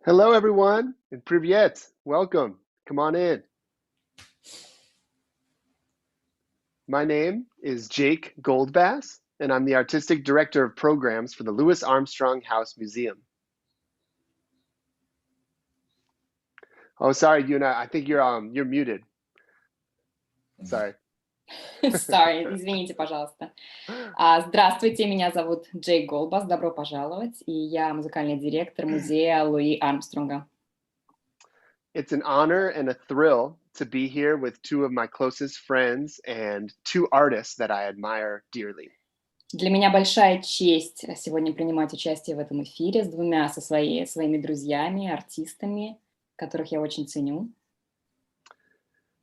Hello, everyone, and привет. Welcome. Come on in. My name is Jake Goldbas, and I'm the Artistic Director of Programs for the Louis Armstrong House Museum. Oh, sorry, Yuna. I think you're muted. Sorry. Sorry, извините, пожалуйста. Здравствуйте, меня зовут Джейк Голбас, добро пожаловать, и я музыкальный директор музея Луи Армстронга. It's an honor and a thrill to be here with two of my closest friends and two artists that I admire dearly. Для меня большая честь сегодня принимать участие в этом эфире с двумя своими друзьями, артистами, которых я очень ценю.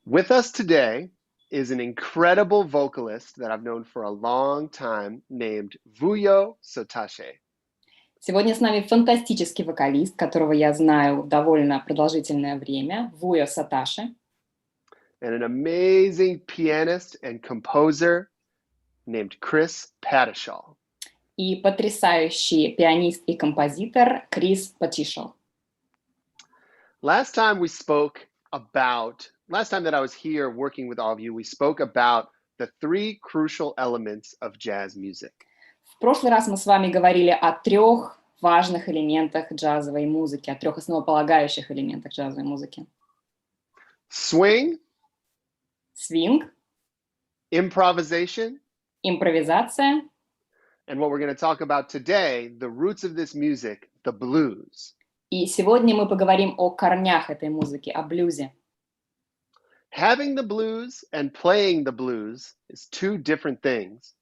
With us today is an incredible vocalist that I've known for a long time named Vuyo Sotashe. Сегодня с нами фантастический вокалист, которого я знаю довольно продолжительное время, Vuyo Sotashe. And an amazing pianist and composer named Chris Patishall. И потрясающий пианист и композитор Крис Патишал. Last time that I was here working with all of you, we spoke about the three crucial elements of jazz music. В прошлый раз мы с вами говорили о трех важных элементах джазовой музыки, о трех основополагающих элементах джазовой музыки. Swing, Свинг, improvisation, импровизация, and what we're going to talk about today, the roots of this music, the blues. И сегодня мы поговорим о корнях этой музыки, о блюзе. Having the blues and playing the blues is two different things.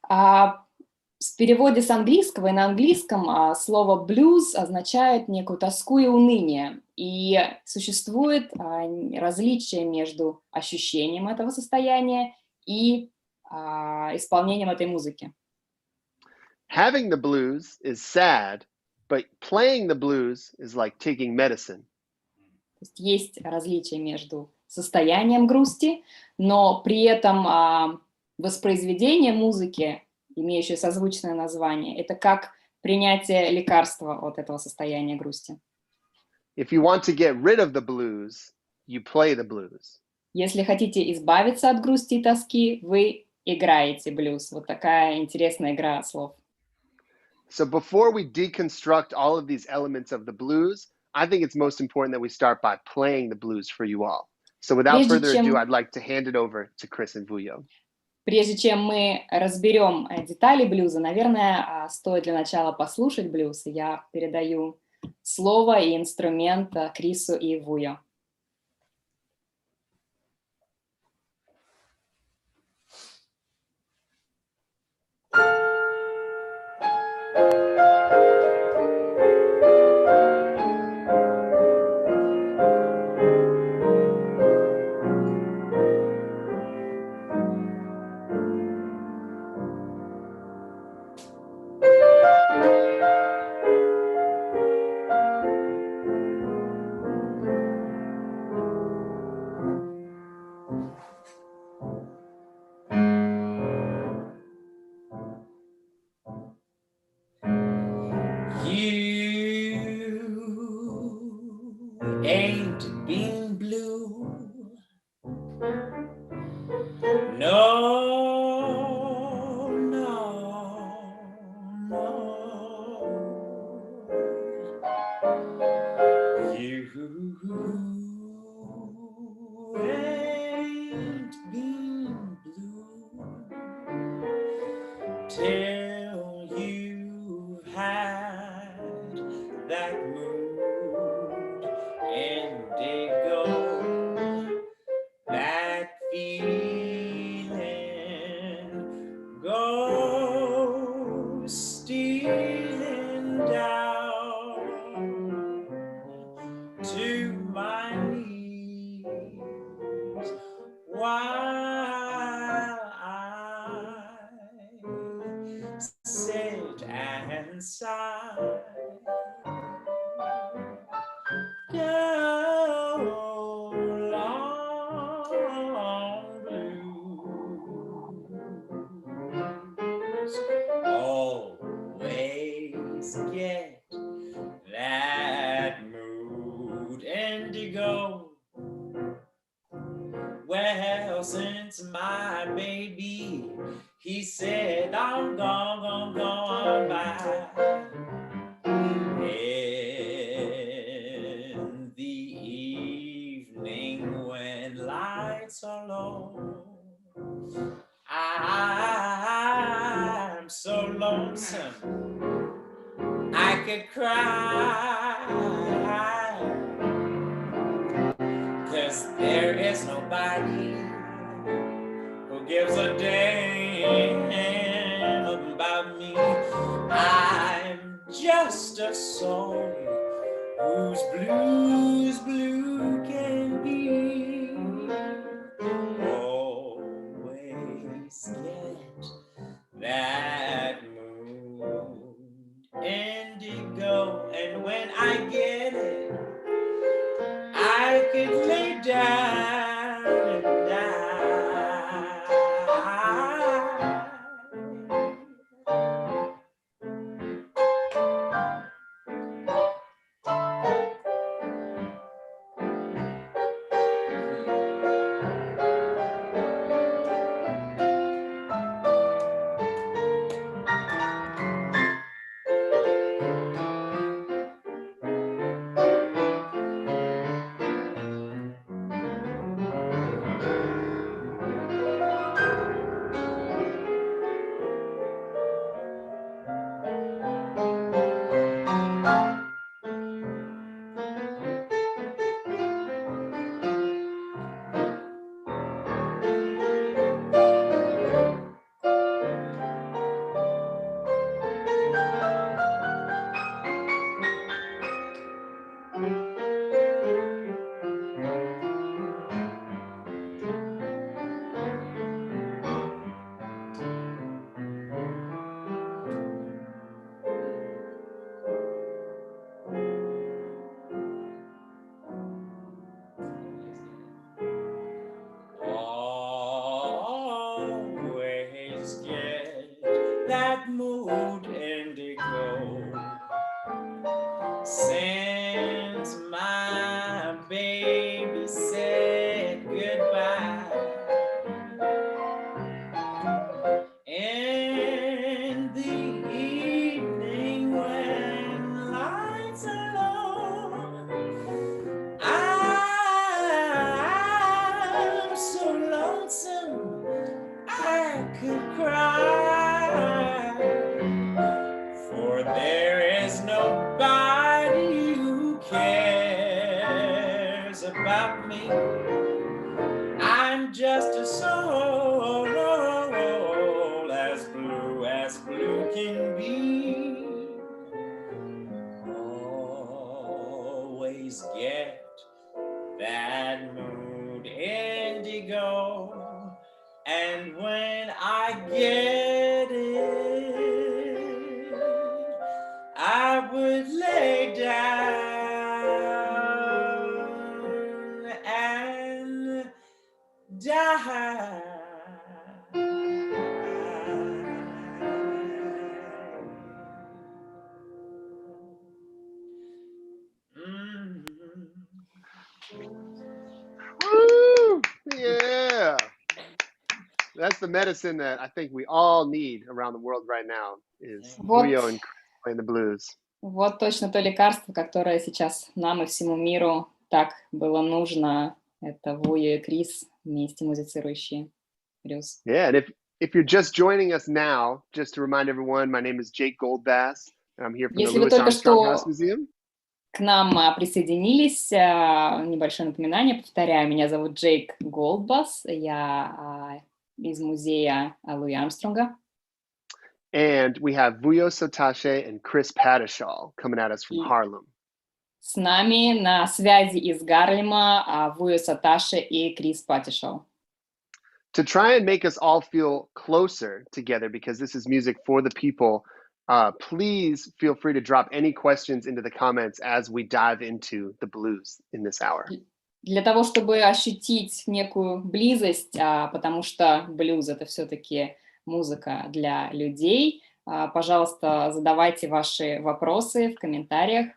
В переводе с английского и на английском слово «блюз» означает некую тоску и уныние. И существует различие между ощущением этого состояния и исполнением этой музыки. Having the blues is sad, but playing the blues is like taking medicine. То есть различие между состоянием грусти, но при этом воспроизведение музыки, имеющее созвучное название, это как принятие лекарства от этого состояния грусти. If you want to get rid of the blues, you play the blues. Если хотите избавиться от грусти и тоски, вы играете блюз. Вот такая интересная игра слов. So before we deconstruct all of these elements of the blues, I think it's most important that we start by playing the blues for you all. So without further ado, I'd like to hand it over to Chris and Vuyo. Прежде чем мы разберем детали блюза, наверное, стоит для начала послушать блюз. Я передаю слово и инструмент Крису и Vuyo. Ain't been blue. No, no, no. You ain't been blue till you've had that mood indigo, that feeling goes stealing down to my knees while I sit and sigh. Go long blues always get that Well, since my baby, he said I'm gone by. In the evening when lights are low, I'm so lonesome I could cry, 'cause there is nobody who gives a damn about me. I'm just a soul whose blues blue can be. Always get that mood indigo, and when I get it, I could lay down and die. Always get that mood indigo. Since my baby said goodbye, in the evening when lights are low, I'm so lonesome I could cry, for there is nobody who cares about me. I'm just a soul as blue can be. Always get that mood indigo, and when I get it, I would lay down and die. Woo! Yeah. That's the medicine that I think we all need around the world right now is Vuyo and playing the blues. Вот точно то лекарство, которое сейчас нам и всему миру так было нужно. Это Vuyo и Крис, вместе музицирующие блюз. Yeah, and if you're just joining us now, just to remind everyone, my name is Jake Goldbas, and I'm here from the Louis Armstrong House Museum. К нам присоединились, небольшое напоминание, повторяю, меня зовут Джейк Голдбас, я из музея Луи Армстронга. And we have Vuyo Sotashe and Chris Padishall coming at us from Harlem. С нами на связи из Гарлема Vuyo Sotashe и Крис Паттишал. To try and make us all feel closer together, because this is music for the people, please feel free to drop any questions into the comments as we dive into the blues in this hour. Для того, чтобы ощутить некую близость, потому что блюз — это все-таки музыка для людей, пожалуйста, задавайте ваши вопросы в комментариях.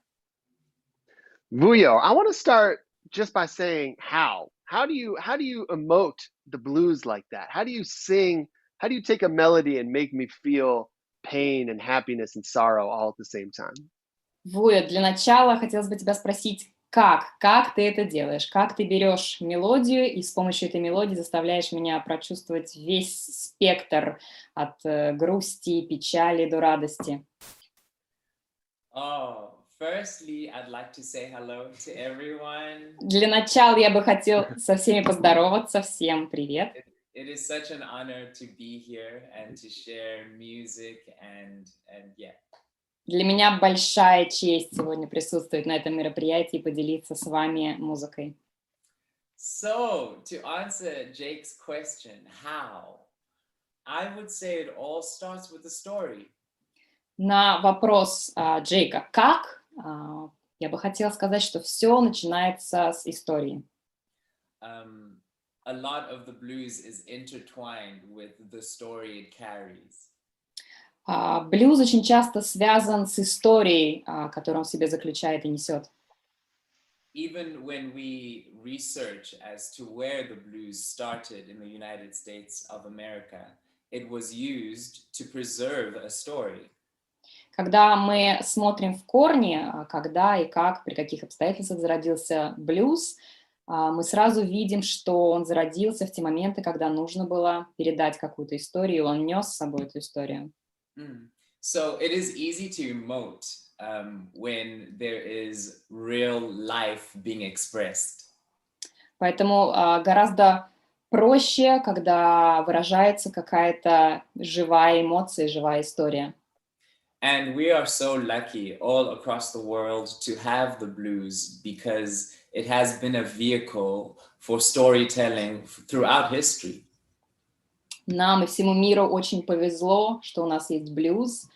Vuyo, I want to start just by saying how. How do you emote the blues like that? How do you sing? How do you take a melody and make me feel pain and happiness and sorrow all at the same time? Vuyo, для начала хотелось бы тебя спросить, как ты это делаешь? Как ты берешь мелодию и с помощью этой мелодии заставляешь меня прочувствовать весь спектр от грусти, печали до радости? Oh, firstly, I'd like to say hello to everyone. Для начала я бы хотел со всеми поздороваться. Всем привет. It is such an honor to be here and to share music and yeah. Для меня большая честь сегодня присутствовать на этом мероприятии и поделиться с вами музыкой. So, to answer Jake's question, how? I would say it all starts with a story. На вопрос Джейка «как?» я бы хотела сказать, что все начинается с истории. A lot of the blues is intertwined with the story it carries. Блюз очень часто связан с историей, которую он в себе заключает и несет. Even when we research as to where the blues started in the United States of America, it was used to preserve a story. Когда мы смотрим в корни, когда и как, при каких обстоятельствах зародился блюз, мы сразу видим, что он зародился в те моменты, когда нужно было передать какую-то историю, он нес с собой эту историю. So it is easy to emote when there is real life being expressed. Поэтому гораздо проще, когда выражается какая-то живая эмоция, живая история. And we are so lucky all across the world to have the blues because it has been a vehicle for storytelling throughout history. Нам и всему миру очень повезло, что у нас есть блюз,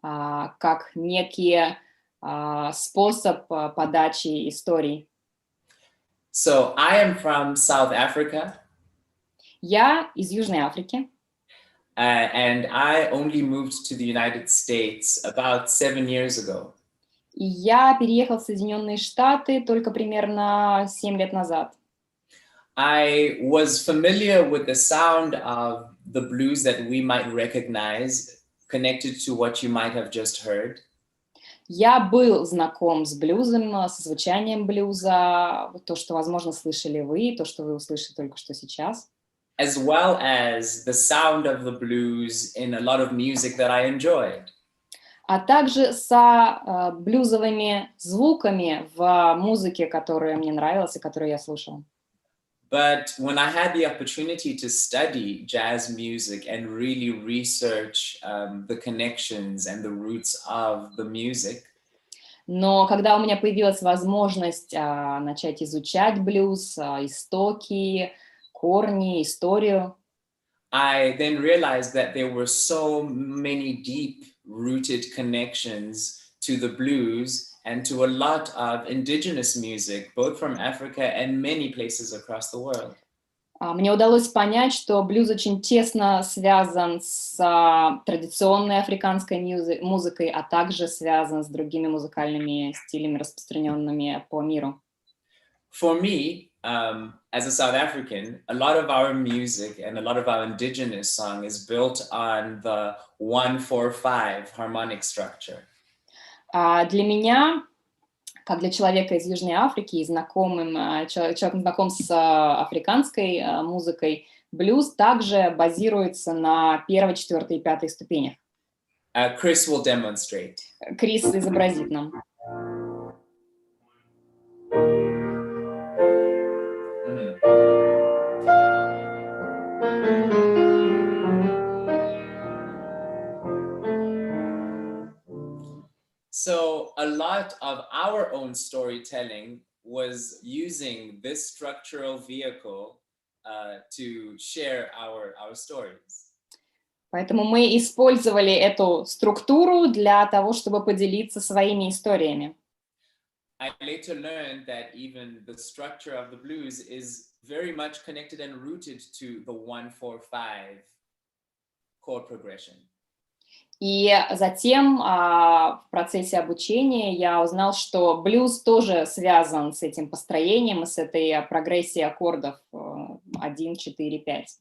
как некий способ подачи историй. So I am from South Africa. Я из Южной Африки. And I only moved to the United States about 7 years ago. И я переехал в Соединенные Штаты только примерно 7 лет назад. I was familiar with the sound of the blues that we might recognize, connected to what you might have just heard. Я был знаком с блюзом, со звучанием блюза, то, что, возможно, слышали вы, то, что вы услышали только что сейчас. As well as the sound of the blues in a lot of music that I enjoyed. А также со блюзовыми звуками в музыке, которая мне нравилась и которую я слушал. But when I had the opportunity to study jazz music and really research the connections and the roots of the music, но когда у меня появилась возможность начать изучать блюз, истоки, корни, историю, I then realized that there were so many deep-rooted connections to the blues and to a lot of indigenous music, both from Africa and many places across the world. Мне удалось понять, что блюз очень тесно связан с традиционной африканской музыкой, а также связан с другими музыкальными стилями, распространенными по миру. For me, as a South African, a lot of our music and a lot of our indigenous song is built on the 1-4-5 harmonic structure. Для меня, как для человека из Южной Африки, человеком знаком с африканской музыкой, блюз также базируется на 1, 4 и 5 ступенях. Chris will demonstrate. Крис изобразит нам. So a lot of our own storytelling was using this structural vehicle to share our stories. Поэтому мы использовали эту структуру для того, чтобы поделиться своими историями. I later learned that even the structure of the blues is very much connected and rooted to the 1-4-5 chord progression. И затем в процессе обучения я узнал, что блюз тоже связан с этим построением и с этой прогрессией аккордов 1, 4, 5.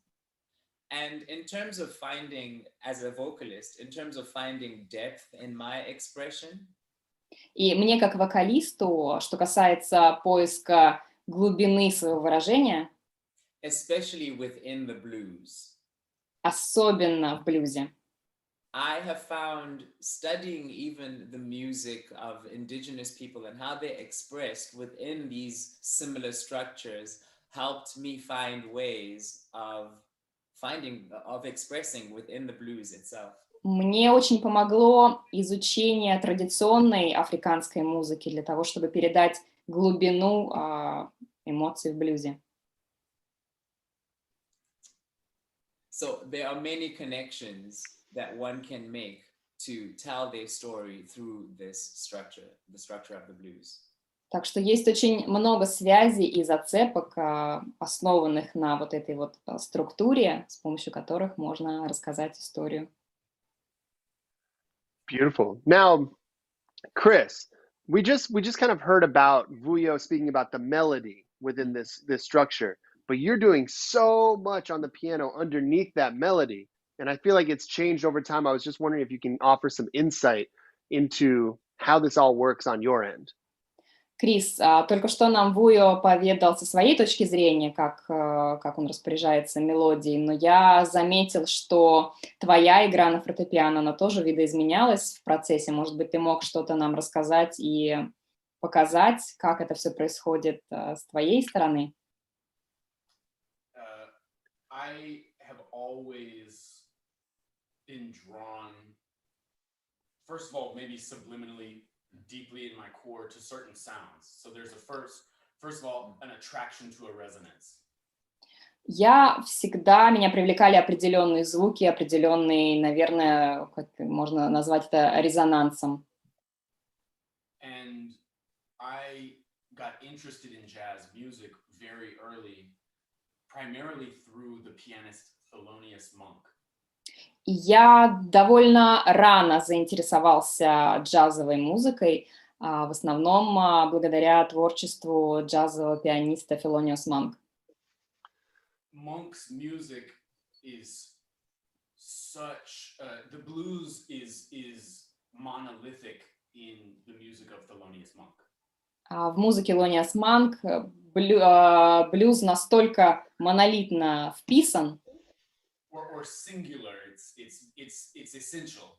And in terms of finding, as a vocalist, in terms of finding depth in my expression, и мне как вокалисту, что касается поиска глубины своего выражения, especially within the blues, особенно в блюзе, I have found studying even the music of indigenous people and how they're expressed within these similar structures helped me find ways of expressing within the blues itself. Мне очень помогло изучение традиционной африканской музыки для того, чтобы передать глубину эмоций в блюзе. So there are many connections that one can make to tell their story through this structure, the structure of the blues. Так что есть очень много связей и зацепок, основанных на вот этой вот структуре, с помощью которых можно рассказать историю. Beautiful. Now, Chris, we just kind of heard about Vuyo speaking about the melody within this structure, but you're doing so much on the piano underneath that melody, and I feel like it's changed over time. I was just wondering if you can offer some insight into how this all works on your end. Крис, только что нам Vuyo поведал со своей точки зрения, как он распоряжается мелодией, но я заметил, что твоя игра на фортепиано, она тоже видоизменялась в процессе. Может быть, ты мог что-то нам рассказать и показать, как это все происходит с твоей стороны? I have always been drawn, first of all, maybe subliminally, deeply in my core to certain sounds. So there's a first of all, an attraction to a resonance. Меня привлекали определенные звуки, определенные, наверное, как можно назвать это резонансом. And I got interested in jazz music very early, primarily through the pianist Thelonious Monk. Я довольно рано заинтересовался джазовой музыкой, в основном благодаря творчеству джазового пианиста Thelonious Monk. Monk's music is such, the blues is monolithic in the music of Thelonious Monk. В музыке Thelonious Monk блюз настолько монолитно вписан. Or singular, it's essential.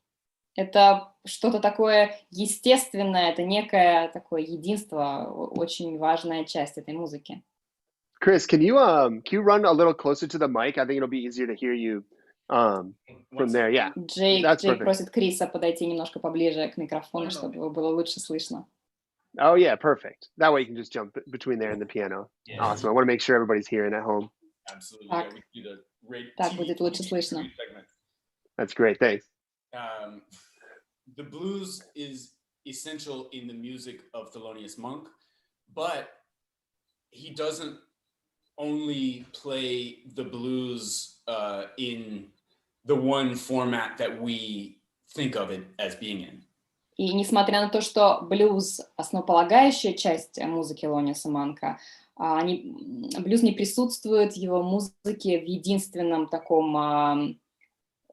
Это что-то такое естественное, это некое такое единство, очень важная часть этой музыки. Chris, can you run a little closer to the mic? I think it'll be easier to hear you from there. Yeah. Джейк просит Криса подойти немножко поближе к микрофону, чтобы его было лучше слышно. Oh yeah, perfect. That way you can just jump between there and the piano. Yeah. Awesome. I want to make sure everybody's hearing at home. Absolutely. Так. Yeah, we can do the Так будет лучше слышно. That's great. Thanks. The blues is essential in the music of Thelonious Monk, but he doesn't only play the blues in the one format that we think of it as being in. И несмотря на то, что блюз — основополагающая часть музыки Thelonious Monk, блюз не присутствует в его музыке в единственном таком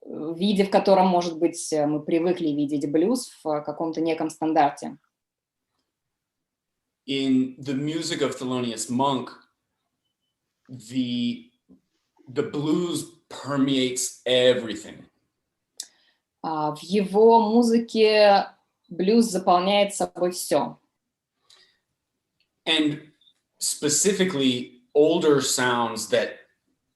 виде, в котором, может быть, мы привыкли видеть блюз в каком-то неком стандарте. In the music of Thelonious Monk, the blues permeates everything. В его музыке блюз заполняет собой все. And specifically, older sounds that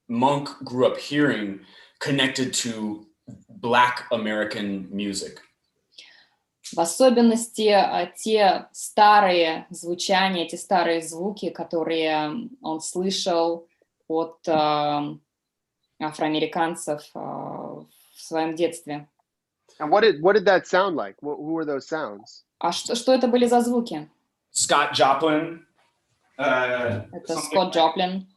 Monk grew up hearing connected to Black American music. В особенности те старые звучания, те старые звуки, которые он слышал от афроамериканцев в своем детстве. And what did that sound like? Who were those sounds? А что это были за звуки? Scott Joplin. Это Скотт Джоплин.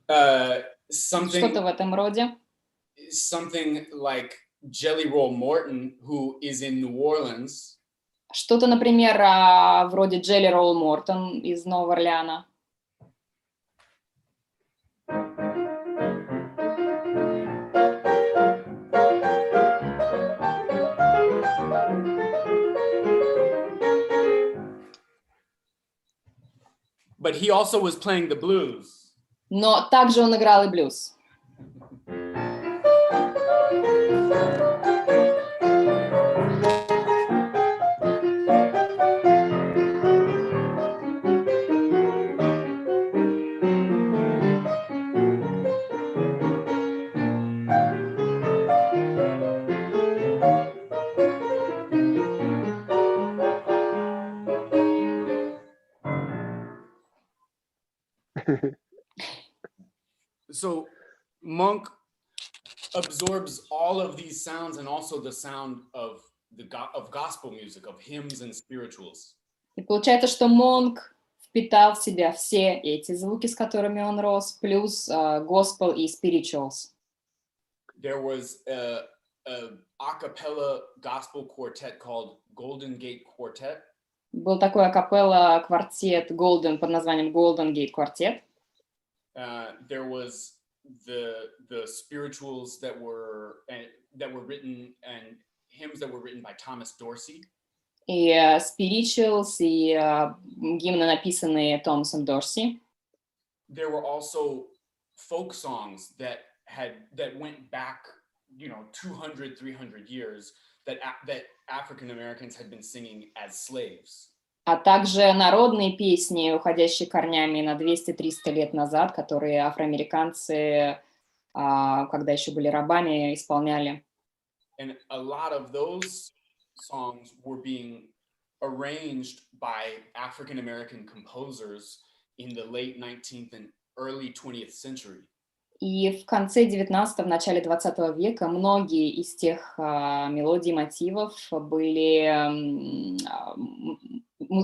Что-то в этом роде. Something like Jelly Roll Morton, who is in New Orleans. Что-то, например, вроде Jelly Roll Morton из Нового Орлеана. But he also was playing the blues. Но также он играл и блюз. So Monk absorbs all of these sounds and also the sound of gospel music, of hymns and spirituals. И получается, что Монк впитал в себя все эти звуки, с которыми он рос, плюс госпел и spirituals. There was a a cappella gospel quartet called Golden Gate Quartet. Был такой акапелла квартет Golden под названием Golden Gate Quartet. There was the spirituals that were written and hymns that were written by Thomas Dorsey. И spirituals, и гимны, написанные Томасом Дорси. There were also folk songs that went back, 200, 300 years that African Americans had been singing as slaves. А также народные песни, уходящие корнями на 200-300 лет назад, которые афроамериканцы, когда еще были рабами, исполняли. And a lot of those songs were being arranged by African American composers in the late 19th and early 20th century. И в конце 19-го, в начале 20 века многие из тех мелодий, мотивов были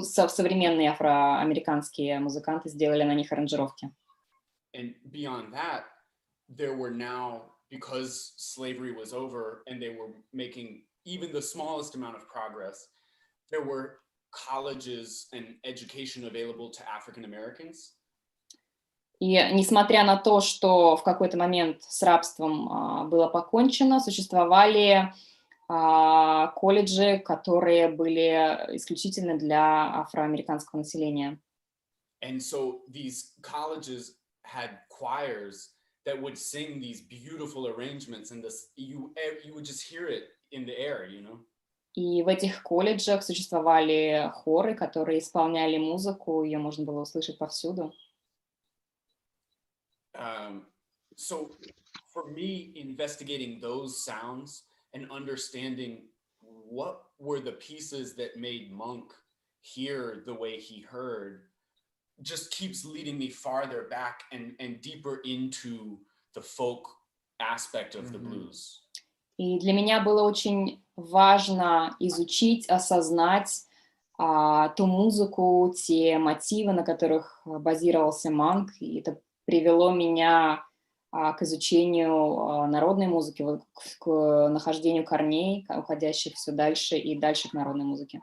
современные афроамериканские музыканты сделали на них аранжировки. And beyond that, there were now, because slavery was over and they were making even the smallest amount of progress, there were colleges and education available to African Americans. И несмотря на то, что в какой-то момент с рабством было покончено, существовали колледжи, которые были исключительно для афроамериканского населения. And so these colleges had choirs that would sing these beautiful arrangements, and you would just hear it in the air, И в этих колледжах существовали хоры, которые исполняли музыку, ее можно было услышать повсюду. So for me, investigating those sounds and understanding what were the pieces that made Monk hear the way he heard just keeps leading me farther back and deeper into the folk aspect of the blues. И для меня было очень важно изучить, осознать ту музыку, те мотивы, на которых базировался Монк, и это привело меня к изучению народной музыки, к нахождению корней, уходящих все дальше и дальше к народной музыке.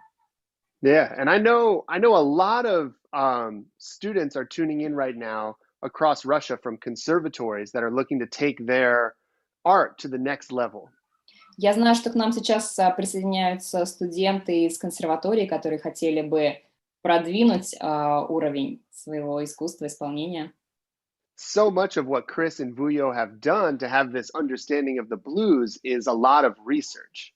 Yeah, and I know a lot of students are tuning in right now across Russia from conservatories that are looking to take their art to the next level. Я знаю, что к нам сейчас присоединяются студенты из консерватории, которые хотели бы продвинуть уровень своего искусства, исполнения. So much of what Chris and Vuyo have done to have this understanding of the blues is a lot of research.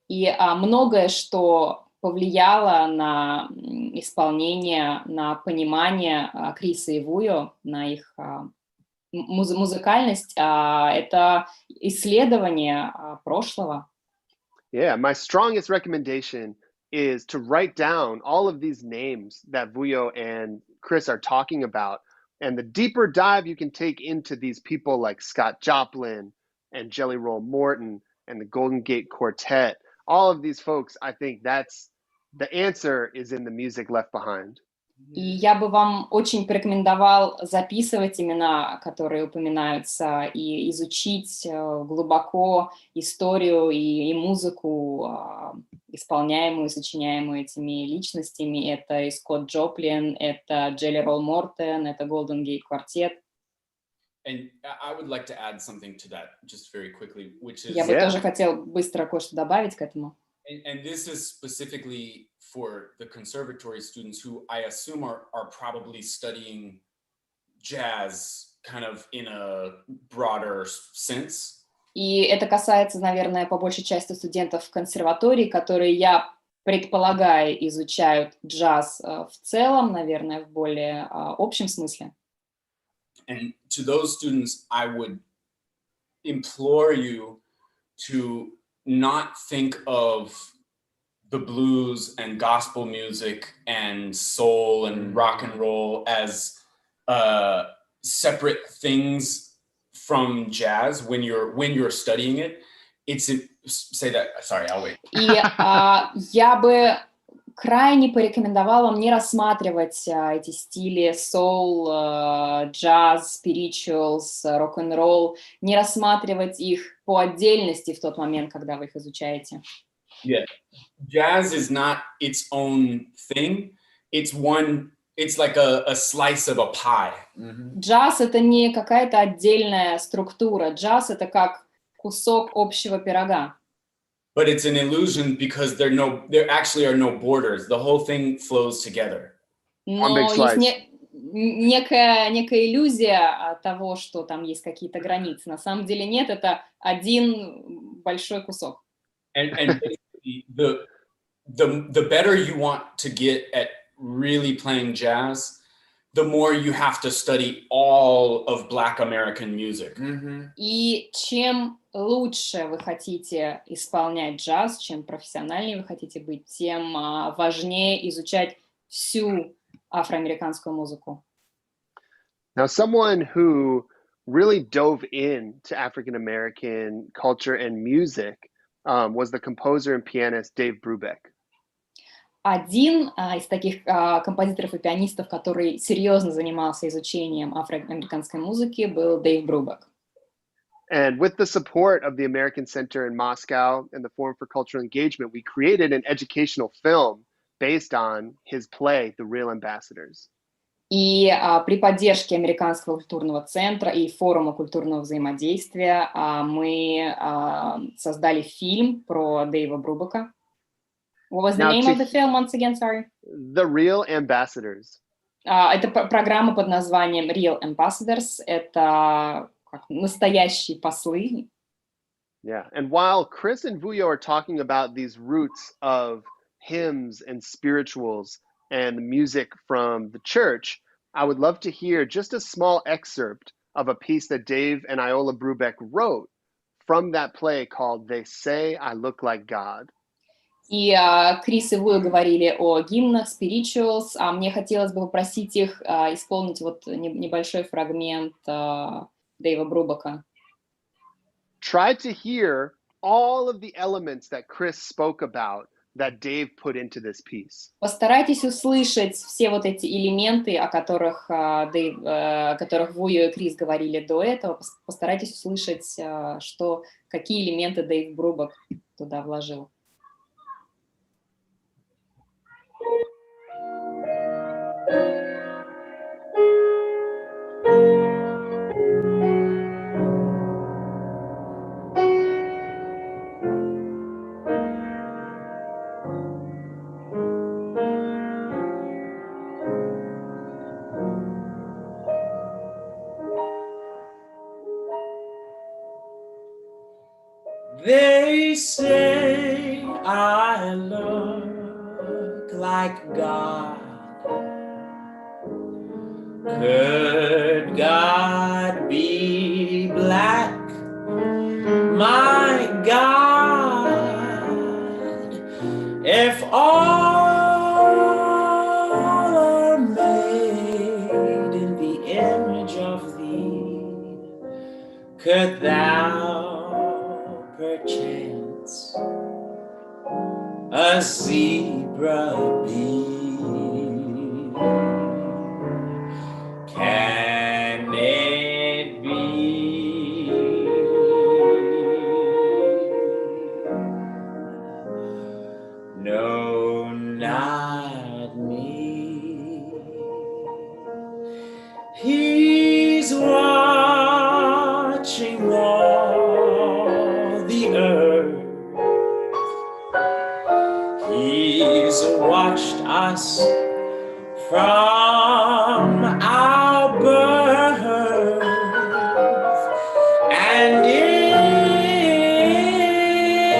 И многое, что повлияло на исполнение, на понимание Криса и Vuyo, на их музыкальность, это исследование прошлого. Yeah, my strongest recommendation is to write down all of these names that Vuyo and Chris are talking about. And the deeper dive you can take into these people like Scott Joplin and Jelly Roll Morton and the Golden Gate Quartet, all of these folks, I think that's the answer is in the music left behind. И я бы вам очень порекомендовал записывать имена, которые упоминаются, и изучить глубоко историю и музыку, исполняемую, сочиняемую этими личностями. Это и Скотт Джоплин, это Джелли Ролл Мортен, это Golden Gate Quartet. And I would like to add something to that just very quickly, which is... Я бы тоже хотел быстро кое-что добавить к этому. And this is specifically for the conservatory students who I assume are probably studying jazz kind of in a broader sense. И это касается, наверное, по большей части студентов в консерватории, которые, я предполагаю, изучают джаз в целом, наверное, в более общем смысле. And to those students, I would implore you to not think of the blues and gospel music and soul and rock and roll as separate things from jazz when you're studying it. Say that. Sorry, I'll wait. И я бы крайне порекомендовала вам не рассматривать эти стили soul, джаз, spirituals, рок-н-ролл, не рассматривать их по отдельности в тот момент, когда вы их изучаете. Yeah, jazz is not its own thing. It's like a slice of a pie. Джаз — это не какая-то отдельная структура. Джаз — это как кусок общего пирога. But it's an illusion because there actually are no borders. The whole thing flows together. Но есть некая иллюзия того, что там есть какие-то границы. На самом деле нет, это один большой кусок. And the better you want to get at really playing jazz, the more you have to study all of Black American music. И чем лучше вы хотите исполнять джаз, чем профессиональнее вы хотите быть, тем важнее изучать всю афроамериканскую музыку. Now, someone who really dove into African American culture and music was the composer and pianist Dave Brubeck. Один из таких композиторов и пианистов, который серьезно занимался изучением афроамериканской музыки, был Дэйв Брубек. And with the support of the American Center in Moscow and the Forum for Cultural Engagement, we created an educational film based on his play, The Real Ambassadors. И при поддержке Американского культурного центра и Форума культурного взаимодействия мы создали фильм про Дэйва Брубека. What was the name of the film once again, sorry? The Real Ambassadors. Это программа под названием Real Ambassadors. Это настоящие послы. Yeah, and while Chris and Vuyo are talking about these roots of hymns and spirituals and music from the church, I would love to hear just a small excerpt of a piece that Dave and Iola Brubeck wrote from that play called They Say I Look Like God. И Крис и Vuyo говорили о гимнах, spirituals, а мне хотелось бы попросить их исполнить вот небольшой фрагмент Дэйва Брубека. Try to hear all of the elements that Chris spoke about that Dave put into this piece. Постарайтесь услышать все вот эти элементы, о которых Vuyo и Крис говорили до этого. Постарайтесь услышать, какие элементы Дэйв Брубек туда вложил. They say I look like God. Could God be black? My God, if all are made in the image of thee, could thou perchance a zebra be? us from our birth. And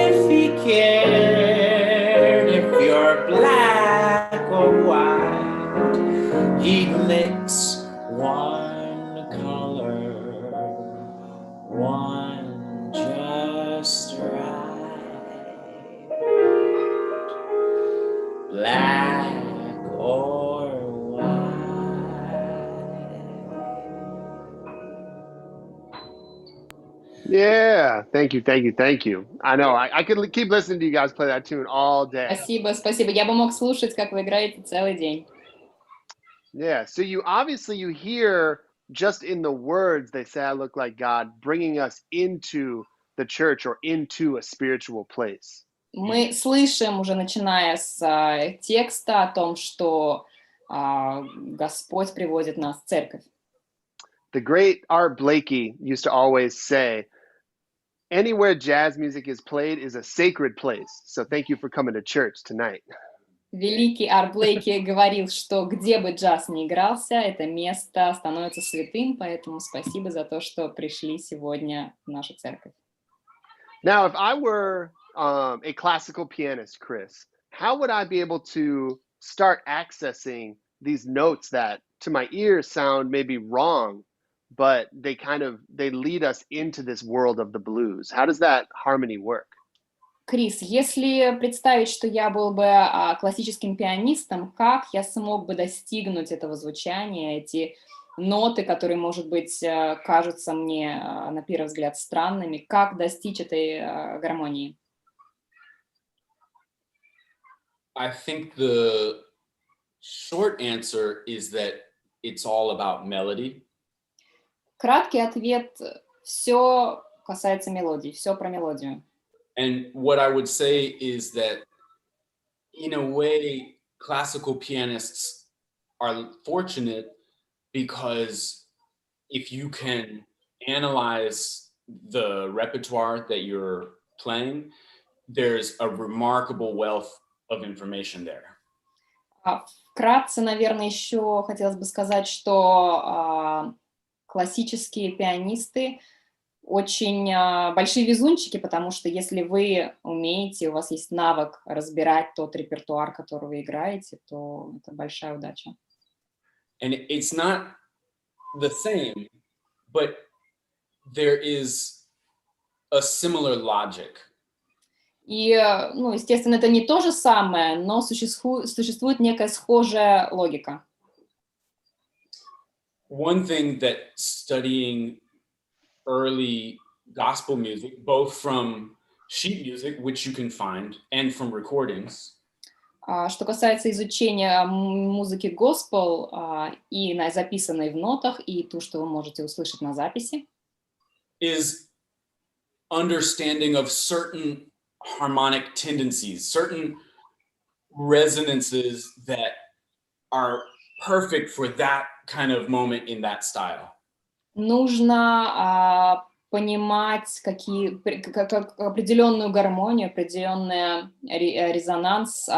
if he cared if you're black or white, he'd mix one color, one just right, black or white. Yeah, thank you, thank you, thank you. I know, I could keep listening to you guys play that tune all day. Спасибо, спасибо. Я бы мог слушать, как вы играете целый день. Yeah, so you hear just in the words, they say, I look like God, bringing us into the church or into a spiritual place. Мы слышим, уже начиная с текста, о том, что Господь приводит нас в церковь. The great Art Blakey used to always say, anywhere jazz music is played is a sacred place. So thank you for coming to church tonight. Великий Арт Блейки говорил, что где бы джаз ни игрался, это место становится святым, поэтому спасибо за то, что пришли сегодня в нашу церковь. Now, if I were a classical pianist, Chris, how would I be able to start accessing these notes that to my ears sound maybe wrong, but they lead us into this world of the blues? How does that harmony work? Крис, если представить, что я был бы классическим пианистом, как я смог бы достигнуть этого звучания, эти ноты, которые, может быть, кажутся мне на первый взгляд странными, как достичь этой гармонии? I think the short answer is that it's all about melody. Краткий ответ – все касается мелодии, все про мелодию. And what I would say is that, in a way, classical pianists are fortunate because if you can analyze the repertoire that you're playing, there's a remarkable wealth of information there. Вкратце, наверное, еще хотелось бы сказать, что классические пианисты очень большие везунчики, потому что если вы умеете, у вас есть навык разбирать тот репертуар, который вы играете, то это большая удача. And it's not the same, but there is a similar logic. И, естественно, это не то же самое, но существует некая схожая логика. One thing that studying early gospel music, both from sheet music, which you can find, and from recordings. Что касается изучения музыки госпел, и записанной в нотах, и ту, что вы можете услышать на записи, is understanding of certain harmonic tendencies, certain resonances that are perfect for that kind of moment in that style. Нужно понимать определенную гармонию, определенный резонанс,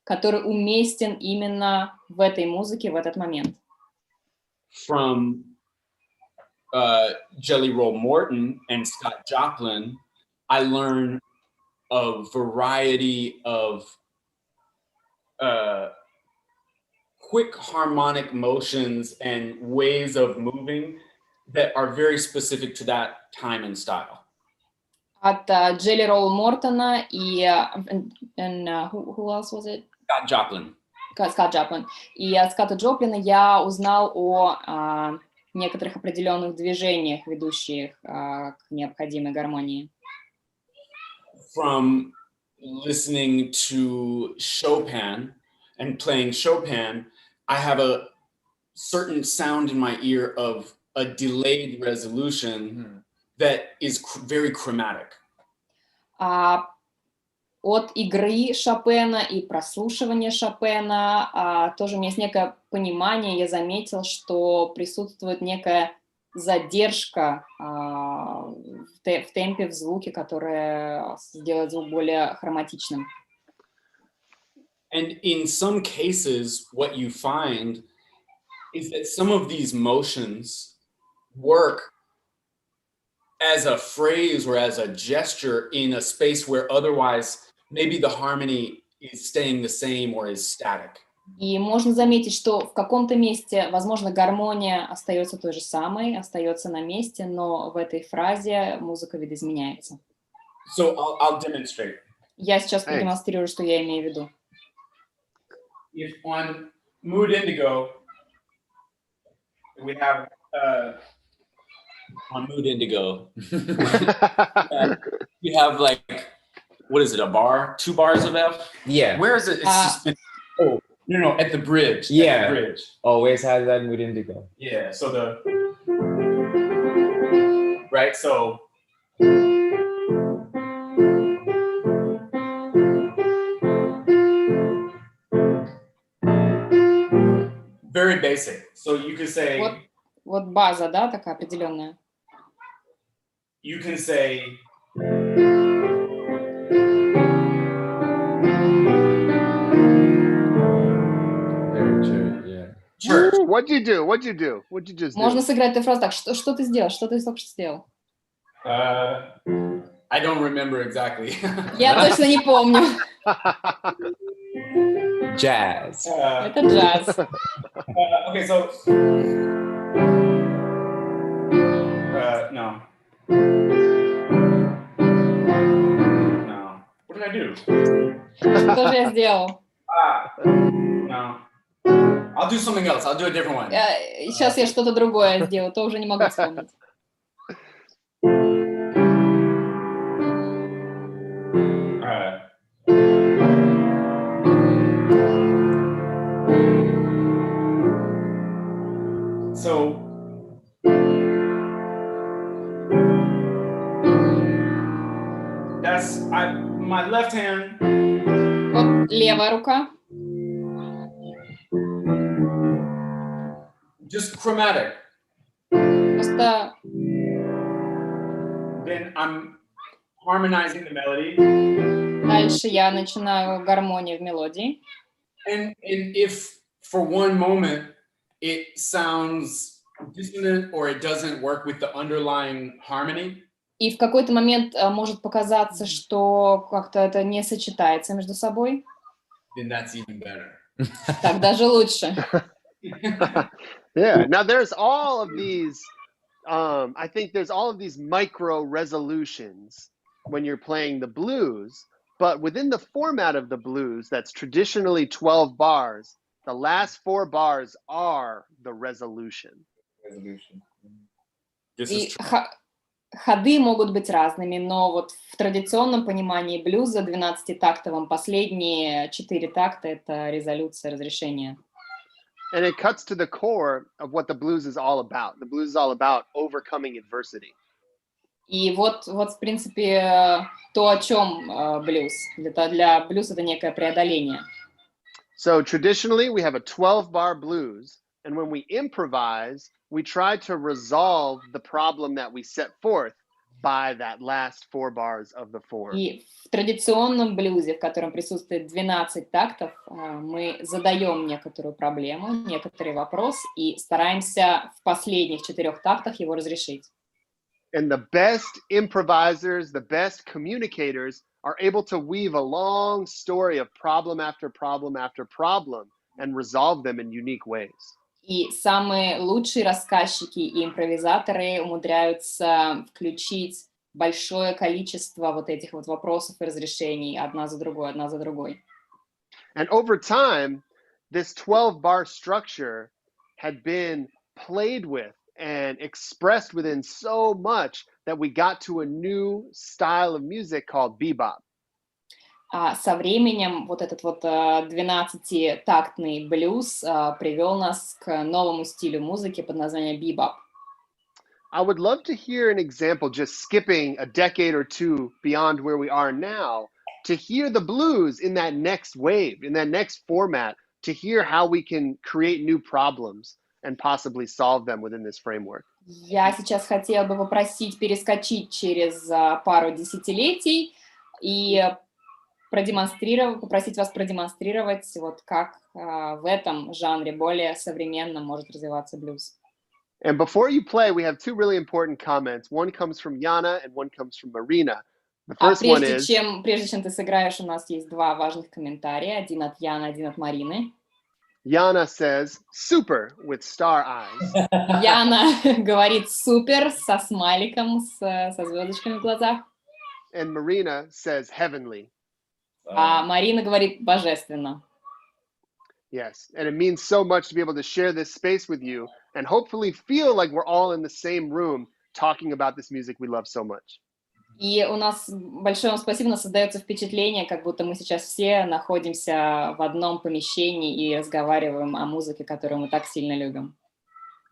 который уместен именно в этой музыке в этот момент. From Jelly Roll Morton and Scott Joplin, I learned a variety of quick harmonic motions and ways of moving that are very specific to that time and style. От Jelly Roll Мортона и who else was it? Scott Joplin. Scott Joplin. И от Скотта Джоплина я узнал о некоторых определенных движениях, ведущих к необходимой гармонии. From listening to Chopin and playing Chopin, I have a certain sound in my ear of a delayed resolution that is very chromatic. От игры Шопена и прослушивания Шопена тоже у меня есть некое понимание, я заметил, что присутствует некая задержка в темпе, в звуке, которая сделает звук более хроматичным. And in some cases, what you find is that some of these motions work as a phrase or as a gesture in a space where otherwise maybe the harmony is staying the same or is static. И можно заметить, что в каком-то месте, возможно, гармония остается той же самой, остается на месте, но в этой фразе музыка видоизменяется. So I'll demonstrate. Я сейчас продемонстрирую, что я имею в виду. If on Mood Indigo, we have on Mood Indigo, you have like, what is it, a bar? 2 bars of F? Yeah. Where is it? It's just been, oh, no, at the bridge. Yeah. At the bridge. Always has that Mood Indigo. Yeah, so right, so. Very basic. So you could say. Вот база, да, такая определенная. You can say. Church. What'd you do? What'd you do? What'd you just do? Можно сыграть эту фразу так. Что ты сделал? Что ты только что сделал? I don't remember exactly. Я точно не помню. Jazz. Это джаз. Okay, so. No. No. What did I do? Что же я сделал? No. I'll do something else. I'll do a different one. Сейчас я что-то другое сделаю, то уже не могу вспомнить. So that's my left hand. Вот левая рука. Just chromatic. Просто. Then I'm harmonizing the melody. Дальше я начинаю гармонию в мелодии. And if for one moment it sounds dissonant or it doesn't work with the underlying harmony. И в какой-то момент может показаться, что как-то это не сочетается между собой. Then that's even better. Так даже лучше. Yeah. Now there's all of these. I think there's all of these micro resolutions when you're playing the blues, but within the format of the blues, that's traditionally 12 bars. The last 4 bars are the resolution. И ходы могут быть разными, но вот в традиционном понимании блюза 12-тактовом последние 4 такта — это резолюция, разрешение. And it cuts to the core of what the blues is all about. The blues is all about overcoming adversity. И вот в принципе, то, о чем блюз. Для блюза это некое преодоление. So traditionally, we have a 12-bar blues, and when we improvise, we try to resolve the problem that we set forth by that last 4 bars of the form. И в традиционном блюзе, в котором присутствует 12 тактов, мы задаем некоторую проблему, некоторый вопрос и стараемся в последних 4 тактах его разрешить. And the best improvisers, the best communicators are able to weave a long story of problem after problem after problem and resolve them in unique ways. И самые лучшие рассказчики и импровизаторы умудряются включить большое количество вот этих вот вопросов и разрешений одна за другой, одна за другой. And over time, this 12-bar structure had been played with and expressed within so much that we got to a new style of music called bebop. А со временем вот этот вот 12-тактный блюз привел нас к новому стилю музыки под названием бибоп. I would love to hear an example, just skipping a decade or two beyond where we are now, to hear the blues in that next wave, in that next format, to hear how we can create new problems and possibly solve them within this framework. Я сейчас хотела бы попросить перескочить через пару десятилетий и попросить вас продемонстрировать, вот как в этом жанре более современно может развиваться блюз. And before you play, we have two really important comments. One comes from Yana and one comes from Marina. The first one is... прежде чем ты сыграешь, у нас есть два важных комментария. Один от Яны, один от Марины. Yana says, super, with star eyes. Яна говорит супер со смайликом, со звездочками в глазах. And Marina says, heavenly. А Марина говорит божественно. Yes, and it means so much to be able to share this space with you and hopefully feel like we're all in the same room talking about this music we love so much. И у нас большое вам спасибо, у нас создается впечатление, как будто мы сейчас все находимся в одном помещении и разговариваем о музыке, которую мы так сильно любим.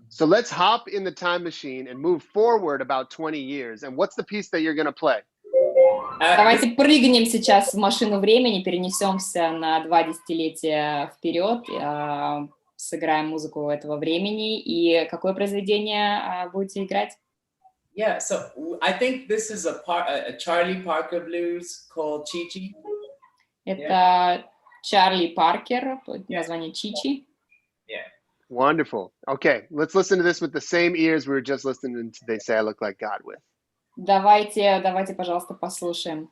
So let's hop in the time machine and move forward about 20 years. And what's the piece that you're going to play? Давайте прыгнем сейчас в машину времени, перенесемся на 2 десятилетия вперед, сыграем музыку этого времени. И какое произведение будете играть? Yeah, so I think this is a Charlie Parker blues called Chi-Chi. Это Чарли Паркер, название Чичи. Yeah. Wonderful. Okay, let's listen to this with the same ears we were just listening to They Say I Look Like God with. Давайте, пожалуйста, послушаем.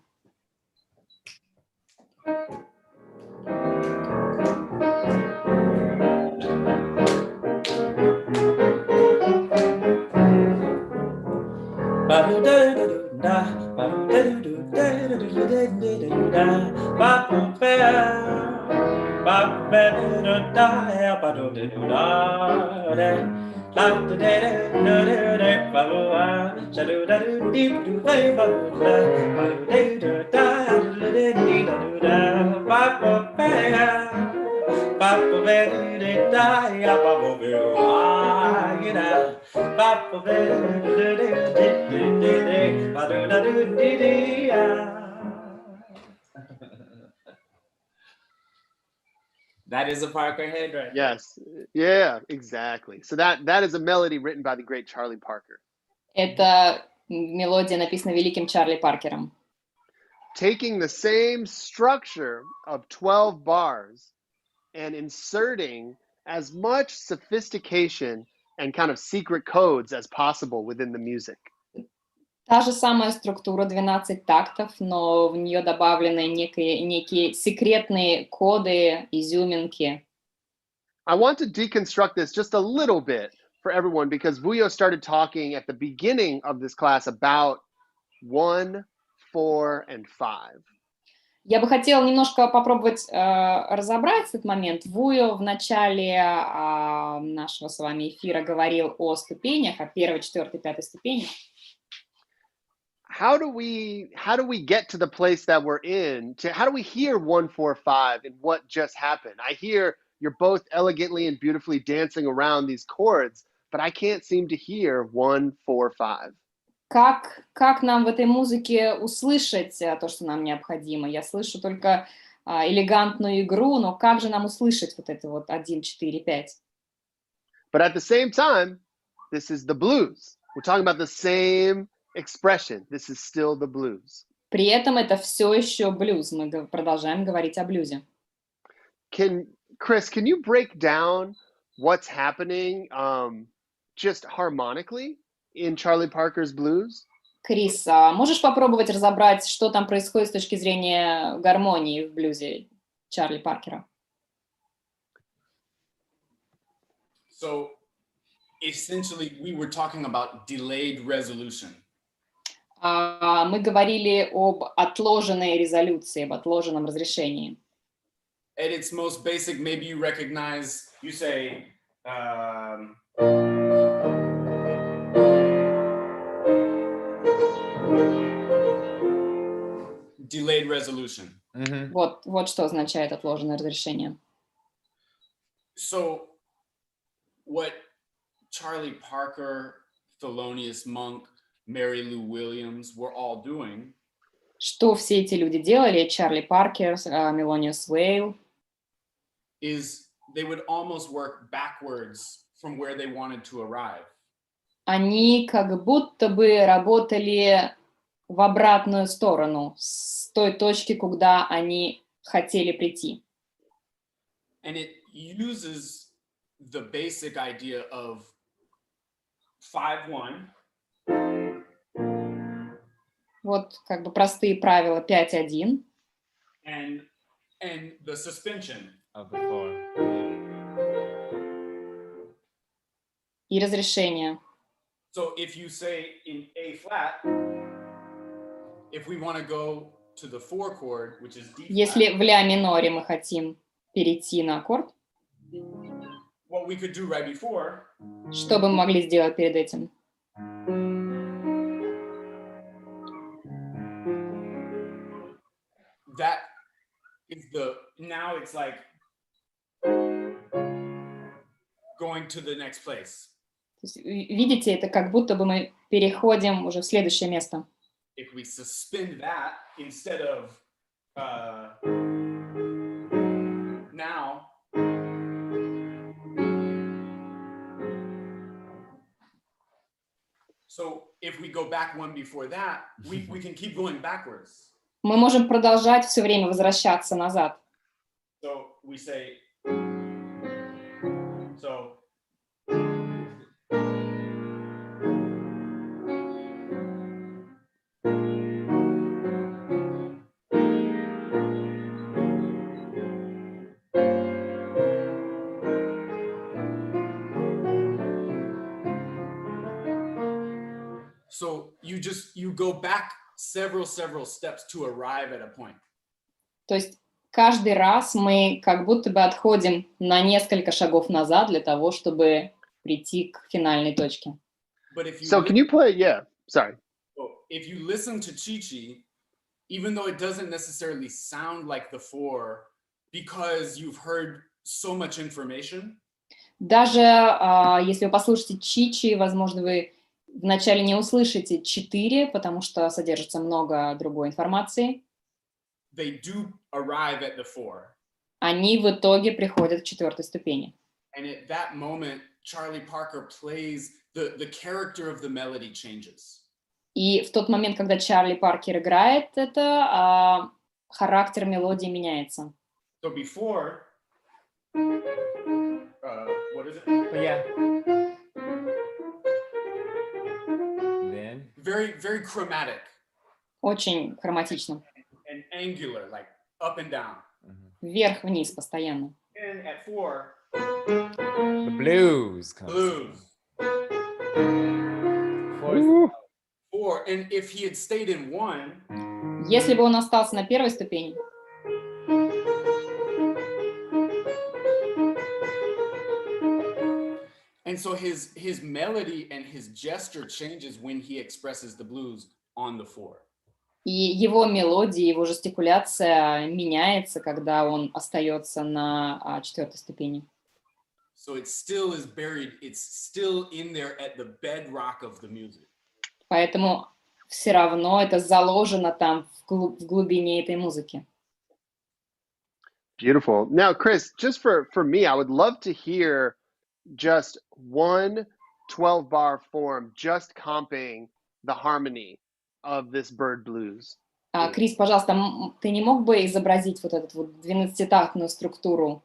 That is a Parker head, right? Yes. Yeah, exactly. So that is a melody written by the great Charlie Parker. Это мелодия написана великим Чарли Паркером. Taking the same structure of 12 bars and inserting as much sophistication and kind of secret codes as possible within the music. Та же самая структура, 12 тактов, но в нее добавлены некие секретные коды, изюминки. I want to deconstruct this just a little bit for everyone because Vuyo started talking at the beginning of this class about 1, 4, and 5. Я бы хотела немножко попробовать разобрать этот момент. Vuyo в начале нашего с вами эфира говорил о ступенях, о 1, 4, 5 ступенях. How do we get to the place that we're in? How do we hear 1, 4, 5 and what just happened? I hear you're both elegantly and beautifully dancing around these chords, but I can't seem to hear 1, 4, 5. Как нам в этой музыке услышать то, что нам необходимо? Я слышу только элегантную игру, но как же нам услышать вот это вот 1, 4, 5? But at the same time, this is the blues. We're talking about the same expression. This is still the blues. При этом это все еще блюз. Мы продолжаем говорить о блюзе. Chris, can you break down what's happening just harmonically in Charlie Parker's blues? Крис, можешь попробовать разобрать, что там происходит с точки зрения гармонии в блюзе Чарли Паркера? So, essentially, we were talking about delayed resolution. Мы говорили об отложенной резолюции, об отложенном разрешении. At its most basic, maybe you recognize, you say, delayed resolution. Mm-hmm. Вот что означает отложенное разрешение. So, what Charlie Parker, Thelonious Monk, Mary Lou Williams were all doing. Что все эти люди делали, Чарли Паркер, Мелониус Уэйл, is they would almost work backwards from where they wanted to arrive. Они как будто бы работали в обратную сторону, с с той точки, куда они хотели прийти. And it uses the basic idea of 5-1. Вот как бы простые правила 5-1. And the suspension of the 4. И разрешение. So if you say in A flat, if we want to go to the 4 chord, which is D flat, Если в ля миноре мы хотим перейти на аккорд, what we could do right before, что бы мы могли сделать перед этим? that is now it's like going to the next place. То есть, видите, это как будто бы мы переходим уже в следующее место. If we suspend that instead of now, so if we go back one before that, we can keep going backwards. Мы можем продолжать все время возвращаться назад. So we say, so you go back several steps to arrive at a point. То есть каждый раз мы как будто бы отходим на несколько шагов назад для того, чтобы прийти к финальной точке. So can you play? Yeah, sorry. If you listen to Chi-Chi, even though it doesn't necessarily sound like the 4, because you've heard so much information. Даже если вы послушаете Чи-Чи, возможно, вы вначале не услышите 4, потому что содержится много другой информации. They do arrive at the 4. Они в итоге приходят к 4-й ступени. And at that moment, Charlie Parker plays, the character of the melody changes. И в тот момент, когда Чарли Паркер играет это, характер мелодии меняется. So before, what is it? Yeah. Then very chromatic. Очень хроматично. And angular, like up and down. Вверх-вниз постоянно. And at 4, the blues comes. Blues. 4, and if he had stayed in 1, если бы он остался на первой ступени, and so his melody and his gesture changes when he expresses the blues on the 4. И его мелодия, его жестикуляция меняется, когда он остается на 4-й ступени. So it still is buried, it's still in there at the bedrock of the music. Поэтому все равно это заложено там в глубине этой музыки. Beautiful. Now, Chris, just for me, I would love to hear just one 12-bar form, just comping the harmony of this bird blues. Крис, пожалуйста, ты не мог бы изобразить вот эту вот 12-тактную структуру?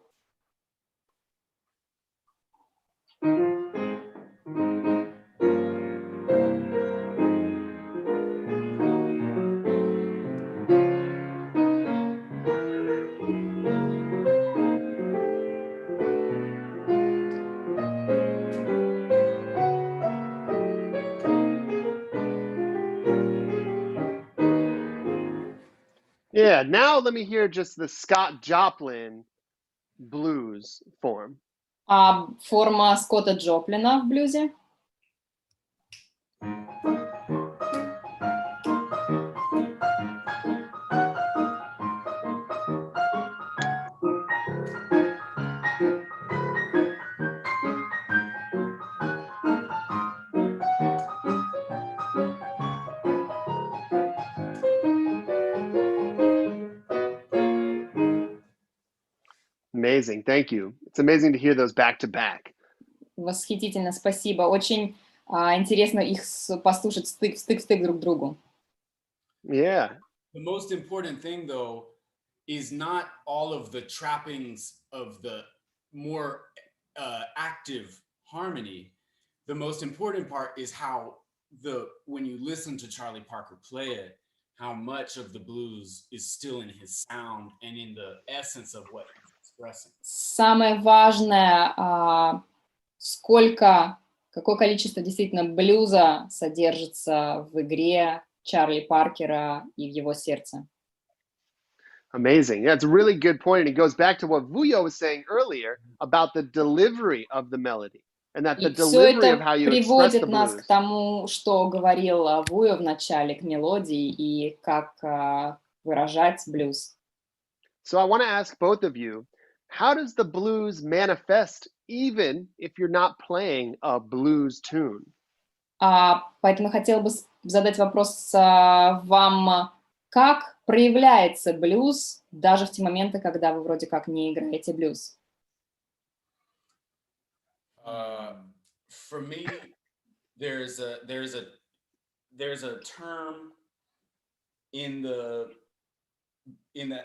Yeah, now let me hear just the Scott Joplin blues form. Форма Скотта Джоплина в блюзе? Amazing, thank you. It's amazing to hear those back to back. Восхитительно, спасибо. Очень интересно их послушать стык в стык друг к другу. Yeah, The most important thing, though, is not all of the trappings of the more active harmony. The most important part is how when you listen to Charlie Parker play it, how much of the blues is still in his sound and in the essence of what he's expressing. Самое важное, какое количество действительно блюза содержится в игре Чарли Паркера и в его сердце. Amazing. Yeah, it's a really good point. And it goes back to what Vuyo was saying earlier about the delivery of the melody. And that the delivery of how you express the blues. Приводит нас к тому, что говорил Vuyo в начале, к мелодии и как выражать блюз. So I want to ask both of you, how does the blues manifest even if you're not playing a blues tune? Поэтому хотела бы задать вопрос вам, как проявляется блюз даже в те моменты, когда вы вроде как не играете блюз? For me, there's a term in the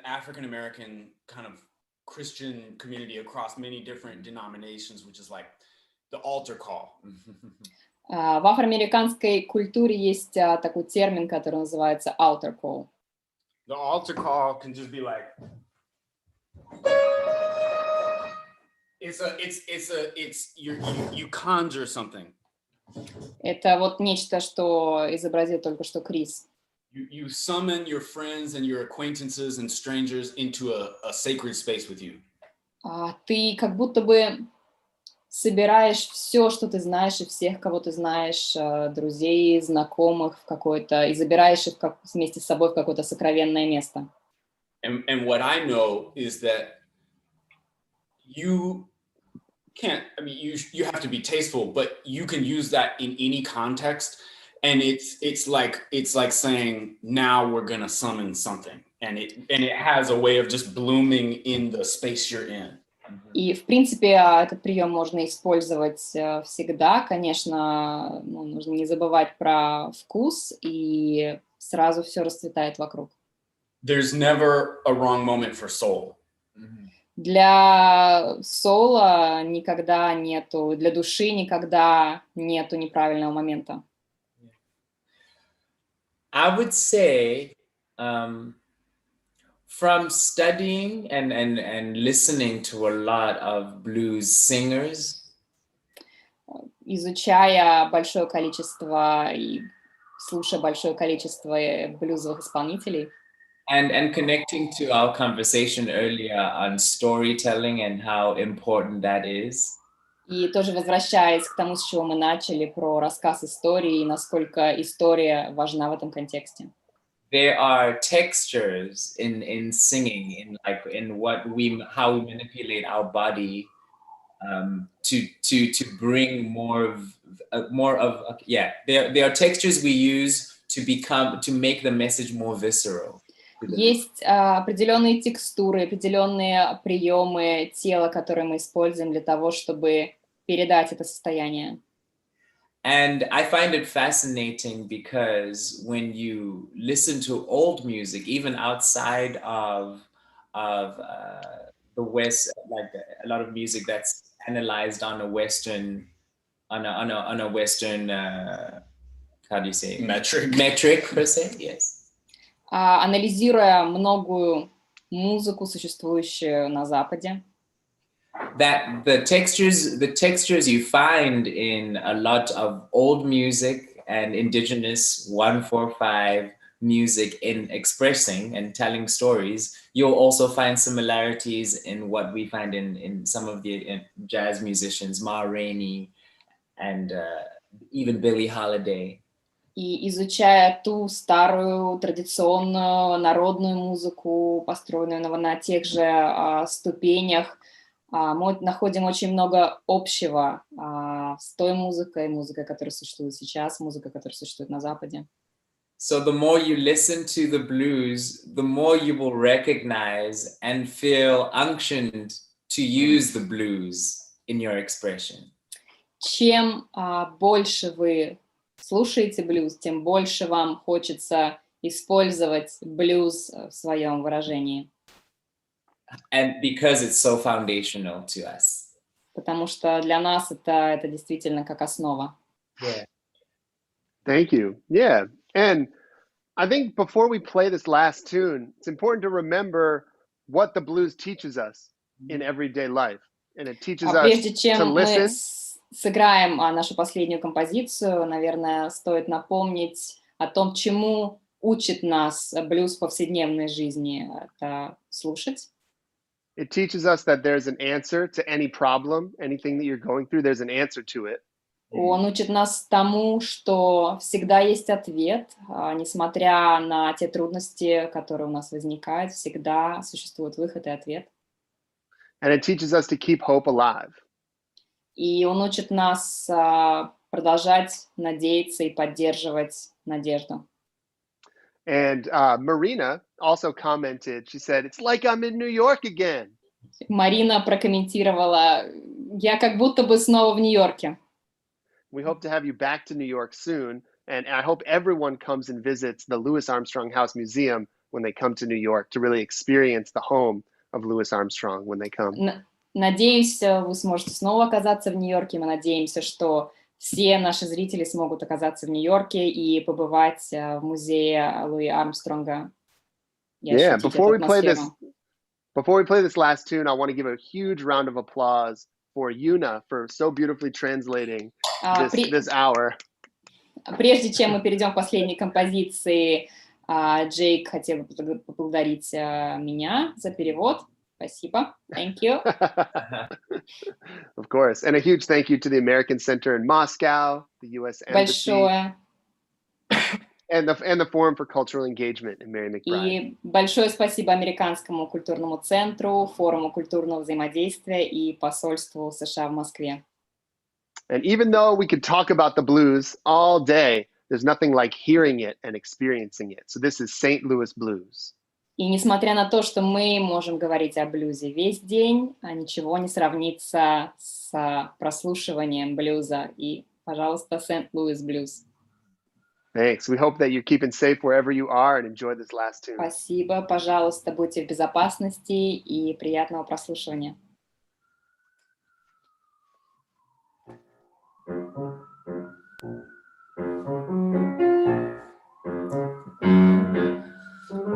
African American kind of Christian community across many different denominations, which is like the altar call. В афроамериканской культуре есть такой термин, который называется altar call. The altar call can just be like, you conjure something. Это вот нечто, что изобразил только что Крис. You summon your friends and your acquaintances and strangers into a sacred space with you. Ты как будто бы собираешь все, что ты знаешь, и всех, кого ты знаешь, друзей, знакомых, и забираешь их вместе с собой в какое-то сокровенное место. And what I know is that you can't, I mean, you have to be tasteful, but you can use that in any context. And it's like saying, now we're gonna summon something. And it has a way of just blooming in the space you're in. И, в принципе, этот прием можно использовать всегда. Конечно, нужно не забывать про вкус, и сразу все расцветает вокруг. There's never a wrong moment for soul. Для соула никогда нету, для души никогда нету неправильного момента. I would say, from studying and listening to a lot of blues singers, изучая большое количество и слушая большое количество блюзовых исполнителей, and connecting to our conversation earlier on storytelling and how important that is. И тоже возвращаясь к тому, с чего мы начали, про рассказ истории и насколько история важна в этом контексте. There are textures in singing, how we manipulate our body to bring more of. There are textures we use to make the message more visceral. Есть определенные текстуры, определенные приемы тела, которые мы используем для того, чтобы передать это состояние. And I find it fascinating because when you listen to old music, even outside of the West, like a lot of music that's analyzed on a Western, how do you say, metric per se, yes. Анализируя многую музыку, существующую на Западе, that the textures you find in a lot of old music and indigenous 145 music in expressing and telling stories, you'll also find similarities in what we find in some of the jazz musicians, Ma Rainey and even Billie Holiday. И изучая ту старую, традиционную, народную музыку, построенную на тех же ступенях, мы находим очень много общего с той музыкой, которая существует сейчас, музыкой, которая существует на Западе. So the more you listen to the blues, the more you will recognize and feel unctioned to use the blues in your expression. Чем больше вы слушаете блюз, тем больше вам хочется использовать блюз в своем выражении. And because it's so foundational to us. Потому что для нас это действительно как основа. Yeah. Thank you. Yeah. And I think before we play this last tune, it's important to remember what the blues teaches us in everyday life. And it teaches us Прежде чем to мы listen. сыграем нашу последнюю композицию, наверное, стоит напомнить о том, чему учит нас блюз в повседневной жизни. Это слушать. It teaches us that there's an answer to any problem, anything that you're going through, there's an answer to it. Он учит нас тому, что всегда есть ответ, несмотря на те трудности, которые у нас возникают, всегда существует выход и ответ. And it teaches us to keep hope alive. И он учит нас продолжать надеяться и поддерживать надежду. And Marina also commented, she said, it's like I'm in New York again. Марина прокомментировала, я как будто бы снова в Нью-Йорке. We hope to have you back to New York soon. And I hope everyone comes and visits the Louis Armstrong House Museum when they come to New York to really experience the home of Louis Armstrong when they come. Надеюсь, вы сможете снова оказаться в Нью-Йорке. Мы надеемся, что все наши зрители смогут оказаться в Нью-Йорке и побывать в музее Луи Армстронга. Yeah, before we play this last tune, I want to give a huge round of applause for Yuna for so beautifully translating this hour. Прежде чем мы перейдем к последней композиции, Джейк хотел бы поблагодарить меня за перевод. Спасибо. Thank you. Of course. And a huge thank you to the American Center in Moscow, the U.S. Embassy. Большое. And the Forum for Cultural Engagement in Mary McBride. И большое спасибо Американскому культурному центру, Форуму культурного взаимодействия и посольству США в Москве. And even though we could talk about the blues all day, there's nothing like hearing it and experiencing it. So this is St. Louis Blues. И несмотря на то, что мы можем говорить о блюзе весь день, ничего не сравнится с прослушиванием блюза. И, пожалуйста, St. Louis Blues. Thanks. We hope that you're keeping safe wherever you are and enjoy this last tune. Спасибо. Пожалуйста, будьте в безопасности и приятного прослушивания.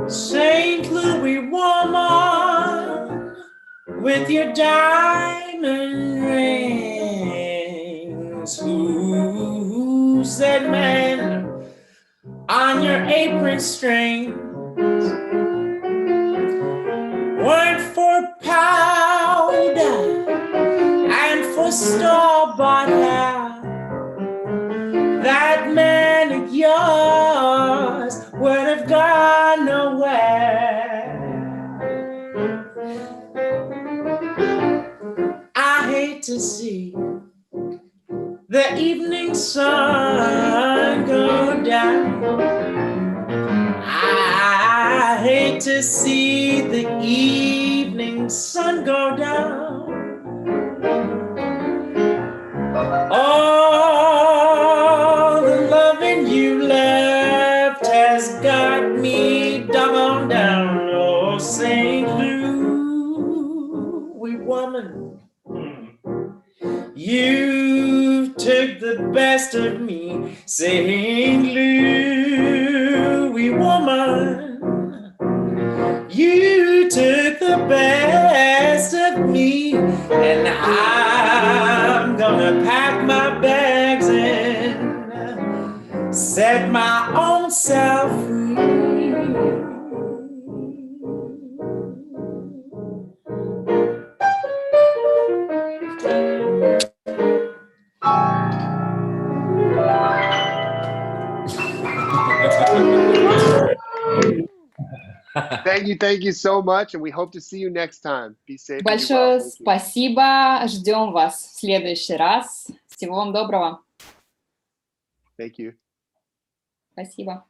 St. Louis woman, with your diamond rings, who's that man on your apron strings? Weren't for powder and for store-bought hair, that man of yours would have gone nowhere. I hate to see the evening sun go down. I hate to see the evening sun go down. Oh, the loving you left has got me doggone down. Oh, St. Louis woman, you took the best of me. St. Louis woman, you took the best of me, and I'm gonna pack my bags and set my own self free. Thank you so much, and we hope to see you next time. Be safe. Большое спасибо. Ждем вас в следующий раз. Всего вам доброго. Thank you. Спасибо.